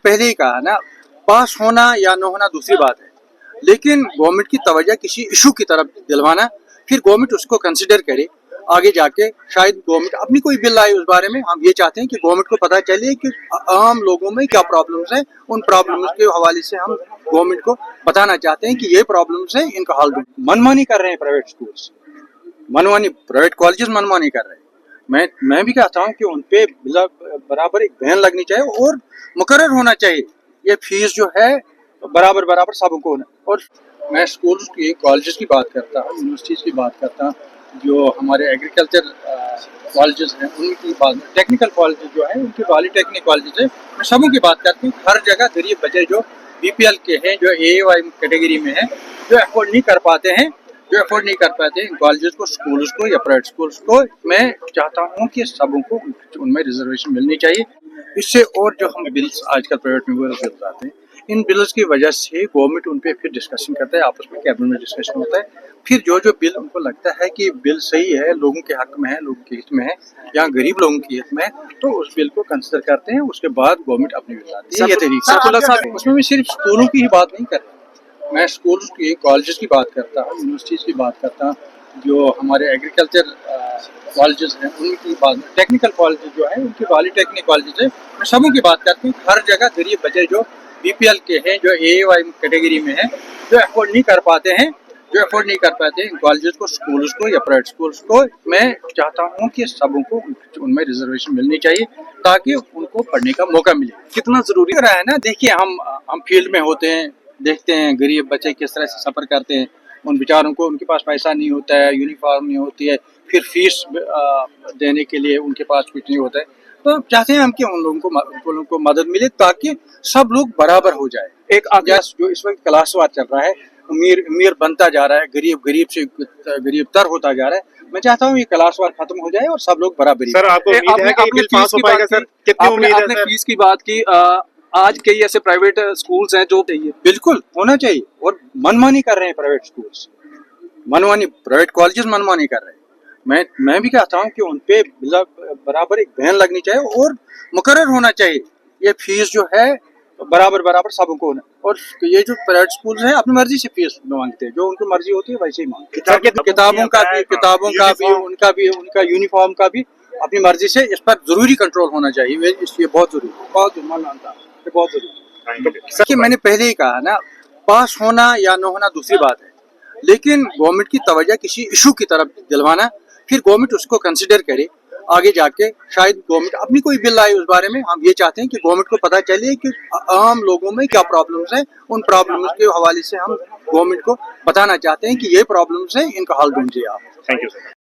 पहले ही कहा ना, पास होना या न होना दूसरी बात है, लेकिन गवर्नमेंट की तवज्जो किसी इशू की तरफ दिलवाना, फिर गवर्नमेंट उसको कंसिडर करे। आगे जाके शायद गवर्नमेंट अपनी कोई बिल आए उस बारे में। हम ये चाहते हैं कि गवर्नमेंट को पता चले कि आम लोगों में क्या प्रॉब्लम्स हैं। उन प्रॉब्लम्स के हवाले से हम गवर्नमेंट को बताना चाहते हैं कि ये प्रॉब्लम्स हैं, इनका हल दो। मनमानी कर रहे हैं प्राइवेट स्कूल्स, मनमानी प्राइवेट कॉलेजेस मनमानी कर रहे हैं। मैं भी कहता हूँ कि उन पे बराबर एक बैन लगनी चाहिए और मुकर्रर होना चाहिए। ये फीस जो है बराबर बराबर सबको होना। और मैं स्कूल्स की कॉलेजेस की बात करता हूँ, यूनिवर्सिटीज़ की बात करता हूँ, जो हमारे एग्रीकल्चर कॉलेजेस हैं उनकी बात, टेक्निकल कॉलेजेस जो है उनकी पॉलीटेक्निक कॉलेजेस है, मैं सबों की बात करती हूँ। हर जगह गरीब बच्चे जो BPL के हैं, जो AAY कैटेगरी में हैं, जो अफोर्ड नहीं कर पाते हैं, इन कॉलेजेस को, स्कूल्स को या प्राइवेट स्कूल्स को, मैं चाहता हूँ कि सबों को उनमें रिजर्वेशन मिलनी चाहिए। इससे और जो हम बिल्स आजकल प्राइवेट में बिल्स आते हैं, इन बिल्स की वजह से गवर्नमेंट उन पे फिर डिस्कशन करता है, आपस में कैबिनेट में डिस्कशन होता है। फिर जो बिल उनको लगता है कि बिल सही है, लोगों के हक में है, लोगों के हित में है या गरीब लोगों के हित में है, तो उस बिल को कंसिडर करते हैं। उसके बाद गवर्नमेंट अपनी बिल लाती है। ये तरीका। उसमें भी सिर्फ स्कूलों की ही बात नहीं कर रहा, मैं स्कूल्स की कॉलेजेस की बात करता हूँ, यूनिवर्सिटीज़ की बात करता हूँ, जो हमारे एग्रीकल्चर कॉलेजेस हैं उनकी बात, टेक्निकल कॉलेजेस जो है उनकी पॉलीटेक्निक कॉलेजेस है, मैं सबों की बात करती हूँ। हर जगह गरीब बच्चे जो BPL के हैं, जो AAY कैटेगरी में हैं, जो अफोर्ड नहीं कर पाते हैं, इन कॉलेजेस को, स्कूल्स को या प्राइवेट स्कूल्स को, मैं चाहता हूँ कि सबों को उनमें रिजर्वेशन मिलनी चाहिए ताकि उनको पढ़ने का मौका मिले। कितना जरूरी रहा है ना, देखिए हम फील्ड में होते हैं, देखते हैं गरीब बच्चे किस तरह से सफ़र करते हैं। उन बेचारों को, उनके पास पैसा नहीं होता है, यूनिफॉर्म नहीं होती है, फिर फीस देने के लिए उनके पास कुछ नहीं होता है। तो चाहते हैं हम कि उन लोगों को मदद मिले ताकि सब लोग बराबर हो जाए। एक आगाज जो इस वक्त क्लासवार चल रहा है, अमीर बनता जा रहा है, गरीब से गरीब तर होता जा रहा है। मैं चाहता हूँ ये क्लासवार खत्म हो जाए और सब लोग बराबरी। सर, आपको उम्मीद है कि बिल पास हो पाएगा? सर, कितनी उम्मीद है? आपने फीस की बात की, आज कई ऐसे प्राइवेट स्कूल्स हैं जो चाहिए, बिल्कुल होना चाहिए, और मनमानी कर रहे हैं प्राइवेट स्कूल्स, प्राइवेट कॉलेजेस मनमानी कर रहे हैं। मैं भी कहता हूँ कि उन पे बराबर एक बैन लगनी चाहिए और मुकर्रर होना चाहिए। ये फीस जो है बराबर बराबर सबको होना। और ये जो प्राइवेट स्कूल्स हैं अपनी मर्जी से फीस मांगते हैं, जो उनकी मर्जी होती है वैसे ही मांगते हैं। किताबों का भी उनका यूनिफॉर्म का भी अपनी मर्जी से। इस पर जरूरी कंट्रोल होना चाहिए, इसलिए बहुत जरूरी, बहुत जरूरी। कि मैंने पहले ही कहा ना, पास होना या न होना दूसरी बात है, लेकिन गवर्नमेंट की तवज्जो किसी इशू की तरफ दिलवाना, फिर गवर्नमेंट उसको कंसिडर करे। आगे जाके शायद गवर्नमेंट अपनी कोई बिल आए उस बारे में। हम ये चाहते हैं कि गवर्नमेंट को पता चले कि आम लोगों में क्या प्रॉब्लम्स हैं। उन प्रॉब्लम्स के हवाले से हम गवर्नमेंट को बताना चाहते हैं कि ये प्रॉब्लम्स हैं, इनका हल ढूंढिए आप। Thank you sir.